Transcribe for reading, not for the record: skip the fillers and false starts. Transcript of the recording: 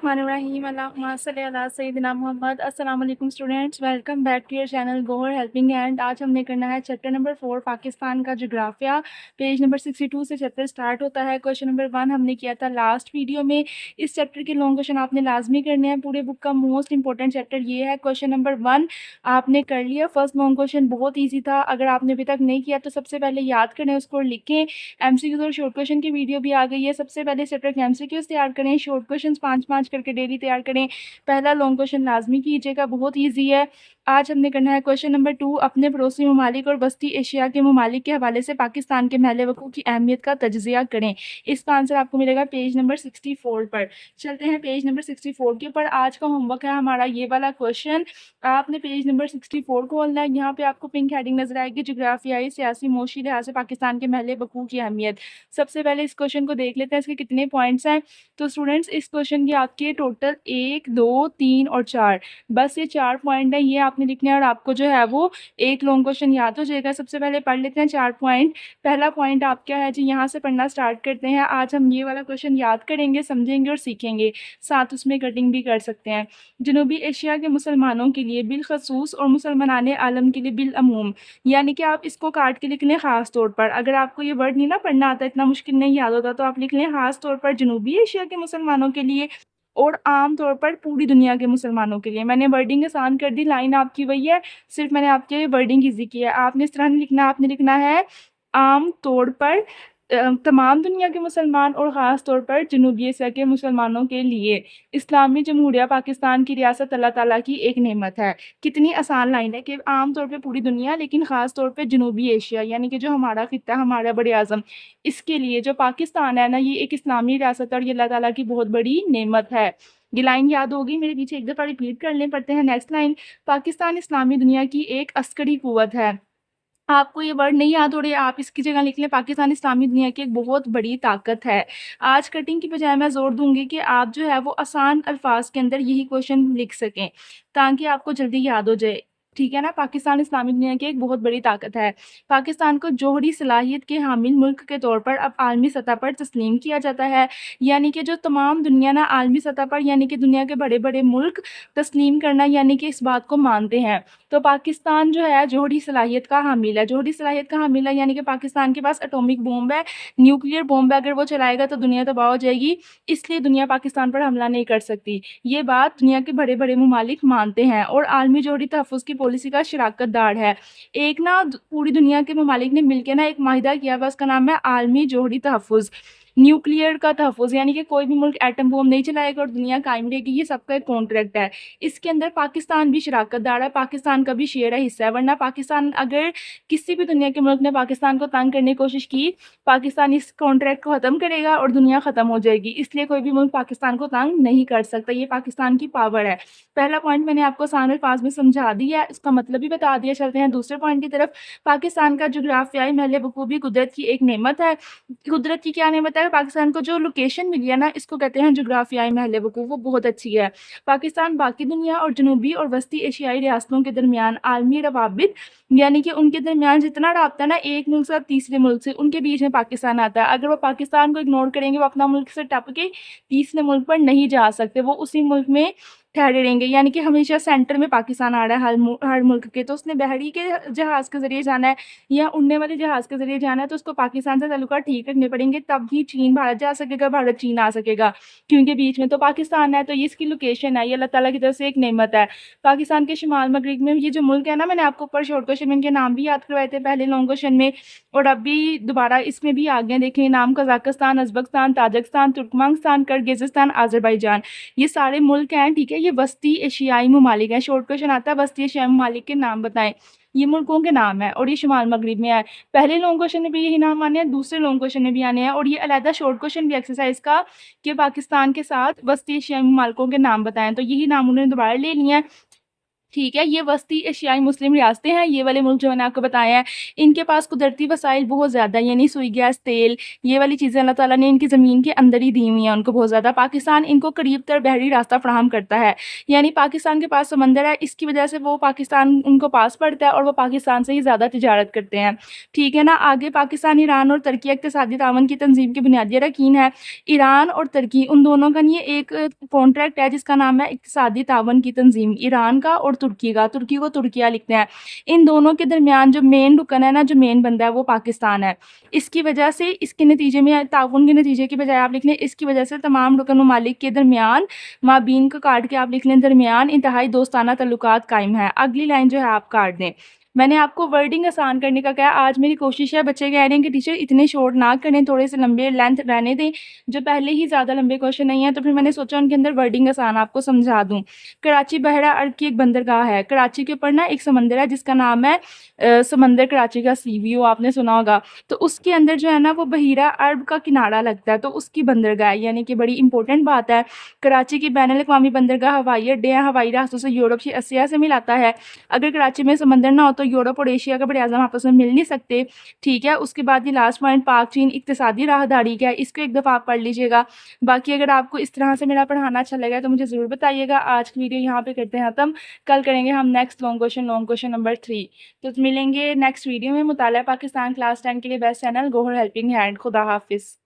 बिस्मिल्लाहिर्रहमानिर्रहीम अल्लाहुम्मा सल्ली अला सय्यिदिना मुहम्मद। अस्सलाम वालेकुम students, welcome back to your channel Gohar helping hand. आज हमने करना है चैप्टर नंबर 4 पाकिस्तान का जोग्राफिया। पेज नंबर 62 से चैप्टर स्टार्ट होता है। क्वेश्चन नंबर 1 हमने किया था लास्ट वीडियो में। इस चैप्टर के लॉन्ग क्वेश्चन आपने लाजमी करने हैं। पूरे बुक का मोस्ट इंपॉर्टेंट चैप्टर ये है। क्वेश्चन नंबर 1 आपने कर लिया। फर्स्ट लॉन्ग क्वेश्चन बहुत ईजी था। अगर आपने अभी तक नहीं किया तो सबसे पहले याद करें, उसको लिखें। एमसीक्यूज और शॉर्ट क्वेश्चन की वीडियो भी आ गई है। सबसे पहले चैप्टर के एमसीक्यूज तैयार करें, शॉर्ट क्वेश्चन 5-5 करके डेली तैयार करें। पहला लॉन्ग क्वेश्चन लाजमी कीजिएगा, बहुत ईजी है। आज हमने करना है क्वेश्चन नंबर 2, अपने पड़ोसी ममालिक और वस्ती एशिया के ममालिक के हवाले से पाकिस्तान के महल वकूफ़ की अहमियत का तज्ज़िया करें। इसका आंसर आपको मिलेगा पेज नंबर 64 पर। चलते हैं पेज नंबर 64 के ऊपर। आज का होमवर्क है हमारा ये वाला क्वेश्चन। आपने पेज नंबर 64 खोलना है। यहाँ पे आपको पिंक हेडिंग नजर आएगी, जोग्राफियाई सियासी मोशी लिहाज से पाकिस्तान के महल वकूफ़ की अहमियत। सबसे पहले इस क्वेश्चन को देख लेते हैं, इसके कितने पॉइंट्स हैं। तो स्टूडेंट्स इस क्वेश्चन के आपके टोटल 1, 2, 3 और 4, बस ये 4 पॉइंट है, ये आपने लिखने हैं और आपको जो है वो एक लॉन्ग क्वेश्चन याद हो जाएगा। सबसे पहले पढ़ लेते हैं 4 पॉइंट। पहला पॉइंट आप क्या है जी, यहाँ से पढ़ना स्टार्ट करते हैं। आज हम ये वाला क्वेश्चन याद करेंगे, समझेंगे और सीखेंगे, साथ उसमें कटिंग भी कर सकते हैं। जनूबी एशिया के मुसलमानों के लिए बिलखसूस और मुसलमान आलम के लिए बिलअमूम, यानी कि आप इसको काट के लिख लें ख़ास तौर पर। अगर आपको ये वर्ड नहीं ना पढ़ना आता, इतना मुश्किल नहीं याद होता, तो आप लिख लें ख़ास तौर पर जनूबी एशिया के मुसलमानों के लिए और आम तौर पर पूरी दुनिया के मुसलमानों के लिए। मैंने वर्डिंग आसान कर दी, लाइन आपकी वही है, सिर्फ मैंने आपके वर्डिंग ईजी की है। आपने इस तरह नहीं लिखना, आपने लिखना है आम तौर पर तमाम दुनिया के मुसलमान और ख़ास तौर पर जनूबी एशिया के मुसलमानों के लिए। इस्लामी जमहूरिया पाकिस्तान की रियासत अल्लाह ताला की एक नेमत है। कितनी आसान लाइन है कि आम तौर पे पूरी दुनिया, लेकिन ख़ास तौर पे जनूबी एशिया, यानी कि जो हमारा खित्ता, हमारा बड़े आज़म, इसके लिए जो पाकिस्तान है ना, ये एक इस्लामी रियासत और ये अल्लाह ताला की बहुत बड़ी नेमत है। ये लाइन याद होगी, मेरे पीछे एक दफ़ा रिपीट कर लें। पढ़ते हैं नेक्स्ट लाइन। पाकिस्तान इस्लामी दुनिया की एक अस्करी कुव्वत है। आपको ये वर्ड नहीं याद हो रही, आप इसकी जगह लिख लें पाकिस्तान इस्लामी दुनिया की एक बहुत बड़ी ताकत है। आज कटिंग की बजाय मैं ज़ोर दूंगी कि आप जो है वो आसान अल्फाज के अंदर यही क्वेश्चन लिख सकें, ताकि आपको जल्दी याद हो जाए। ठीक है ना। पाकिस्तान इस्लामी दुनिया की एक बहुत बड़ी ताकत है। पाकिस्तान को जोहरी सलाहियत के हामिल मुल्क के तौर पर अब आलमी सतह पर तस्लीम किया जाता है, यानी कि जो तमाम दुनिया ना आलमी सतह पर, यानी कि दुनिया के बड़े बड़े मुल्क तस्लीम करना, यानी कि इस बात को मानते हैं। तो पाकिस्तान जो है जोहरी सलाहियत का हामिल है। जोहरी सलाहियत का हामिल है यानी कि पाकिस्तान के पास एटॉमिक बॉम्ब है, न्यूक्लियर बॉम्ब है। अगर वो चलाएगा तो दुनिया तबाह हो जाएगी, इसलिए दुनिया पाकिस्तान पर हमला नहीं कर सकती। ये बात दुनिया के बड़े बड़े ममालिक मानते हैं और आलमी जोहरी तहफ़्फ़ुज़ की पॉलिसी का शराकत दार है। एक ना पूरी दुनिया के ममालिक ने मिलकर ना एक माहिदा किया हुआ, उसका नाम है आलमी जोहरी तहफ़्फ़ुज़। न्यूक्लियर का तहफ़्फ़ुज़, यानी कि कोई भी मुल्क एटम बम नहीं चलाएगा और दुनिया कायम रहेगी, ये सबका एक कॉन्ट्रैक्ट है। इसके अंदर पाकिस्तान भी शराकतदार है, पाकिस्तान का भी शेयर है, हिस्सा है। वरना पाकिस्तान, अगर किसी भी दुनिया के मुल्क ने पाकिस्तान को तंग करने की कोशिश की, पाकिस्तान इस कॉन्ट्रैक्ट को ख़त्म करेगा और दुनिया ख़त्म हो जाएगी। इसलिए कोई भी मुल्क पाकिस्तान को तंग नहीं कर सकता, ये पाकिस्तान की पावर है। पहला पॉइंट मैंने आपको आसान अल्फाज में समझा दिया है, इसका मतलब भी बता दिया। चलते हैं दूसरे पॉइंट की तरफ। पाकिस्तान का जोग्राफियाई महल वकूफ़ भी कुदरत की एक नेमत है। कुदरत की क्या नेमत है? पाकिस्तान को जो लोकेशन मिली है ना, इसको कहते हैं जोग्राफियाई महल वकूफ़, वो बहुत अच्छी है। पाकिस्तान बाकी दुनिया और जनूबी और वस्ती एशियाई रियासतों के दरमियान आलमी रवाबित, यानी कि उनके दरमियान जितना राब्ता ना एक मुल्क से तीसरे मुल्क से, उनके बीच में पाकिस्तान आता है। अगर वो पाकिस्तान को इग्नोर करेंगे, वो अपना मुल्क से टप के तीसरे मुल्क पर नहीं जा सकते, वो उसी मुल्क में ठहरे रहेंगे। यानी कि हमेशा सेंटर में पाकिस्तान आ रहा है हर मुल्क के। तो उसने बहरी के जहाज़ के ज़रिए जाना है या उड़ने वाले जहाज़ के ज़रिए जाना है, तो उसको पाकिस्तान से ताल्लुकात ठीक रखने पड़ेंगे, तब ही चीन भारत जा सकेगा, भारत चीन आ सकेगा, क्योंकि बीच में तो पाकिस्तान है। तो ये इसकी लोकेशन है, ये अल्लाह ताला की तरफ से एक नेमत है। पाकिस्तान के शुमाल मगरिब में ये जो मुल्क है ना, मैंने आपको ऊपर शॉर्ट क्वेश्चन में इनके नाम भी याद करवाए थे पहले लॉन्ग क्वेश्चन में, और अभी दोबारा इसमें भी आ गए। देखें नाम, Kazakhstan, Uzbekistan, Tajikistan, Turkmenistan, Kyrgyzstan, Azerbaijan, ये सारे मुल्क हैं। ठीक है, ये वस्ती एशियाई ममालिक हैं। शॉर्ट क्वेश्चन आता है वस्ती एशियाई ममालिक के नाम बताएं, ये मुल्कों के नाम है और ये शुमाल मगरिब में है। पहले लॉन्ग क्वेश्चन में भी यही नाम आने हैं, दूसरे लॉन्ग क्वेश्चन में भी आने हैं, और ये अलहदा शॉर्ट क्वेश्चन भी एक्सरसाइज का कि पाकिस्तान के साथ वस्ती एशियाई ममालिकों के नाम बताएं, तो यही नाम उन्होंने दोबारा ले लिए हैं। ठीक है, ये वस्ती एशियाई मुस्लिम रियासतें हैं, ये वाले मुल्क जो मैंने आपको बताए हैं, इनके पास कुदरती वसाइल बहुत ज़्यादा यानी सुई गैस, तेल, ये वाली चीज़ें अल्लाह ताला ने इनकी ज़मीन के अंदर ही दी हुई हैं उनको बहुत ज़्यादा। पाकिस्तान इनको करीब तर बहरी रास्ता फ़राहम करता है, यानी पाकिस्तान के पास समंदर है, इसकी वजह से वो पाकिस्तान उनको पास पड़ता है और वो पाकिस्तान से ही ज़्यादा तिजारत करते हैं, ठीक है ना। आगे पाकिस्तान, ईरान और तुर्की इक़्तिसादी ताउन की तंज़ीम के बुनियादी अरकान हैं। ईरान और तुर्की उन दोनों का ये एक कॉन्ट्रैक्ट है जिसका नाम है इक़्तिसादी ताउन की तंज़ीम, ईरान का और तुर्की का, तुर्की को तुर्किया लिखते हैं। इन दोनों के दरमियान जो मेन रुकन है ना, जो मेन बंदा है वो पाकिस्तान है। इसकी वजह से इसके नतीजे में ताउन के नतीजे की बजाय आप लिख लें इसकी वजह से तमाम रुकन ममालिक के दरमियान, माबीन को काट के आप लिख लें दरमियान इंतहाई दोस्ताना तल्लुकात कायम है। अगली लाइन जो है आप काट दें। मैंने आपको वर्डिंग आसान करने का कहा, आज मेरी कोशिश है, बच्चे कह रहे हैं कि टीचर इतने शॉर्ट ना करें, थोड़े से लंबे लेंथ रहने दें, जो पहले ही ज़्यादा लंबे क्वेश्चन नहीं है, तो फिर मैंने सोचा उनके अंदर वर्डिंग आसान आपको समझा दूँ। कराची बहरा अरब की एक बंदरगाह है, कराची के ऊपर ना एक समंदर है जिसका नाम है समंदर कराची का सी वी ओ, आपने सुना होगा। तो उसके अंदर जो है ना वो बहीरा अरब का किनारा लगता है, तो उसकी बंदरगाह है, यानी कि बड़ी इंपॉर्टेंट बात है। कराची की बैनुल अक़वामी बंदरगाह हवाई अड्डे हैं, हवाई रास्तों से यूरोप से एशिया से मिलाता है। अगर कराची में समंदर ना हो तो यूरोप और एशिया के बड़े-आज़म आपस में मिल नहीं सकते, ठीक है। उसके बाद ये लास्ट पॉइंट पाक चीन इक़्तिसादी राहदारी का है, इसको एक दफ़ा आप पढ़ लीजिएगा। बाकी अगर आपको इस तरह से मेरा पढ़ाना अच्छा लगा तो मुझे ज़रूर बताइएगा। आज की वीडियो यहाँ पे करते हैं ख़त्म, कल करेंगे हम नेक्स्ट लॉन्ग क्वेश्चन नंबर 3। तो मिलेंगे नेक्स्ट वीडियो में। मुताला पाकिस्तान क्लास 10 के लिए best channel Gohar helping hand. खुदा हाफ़िज़।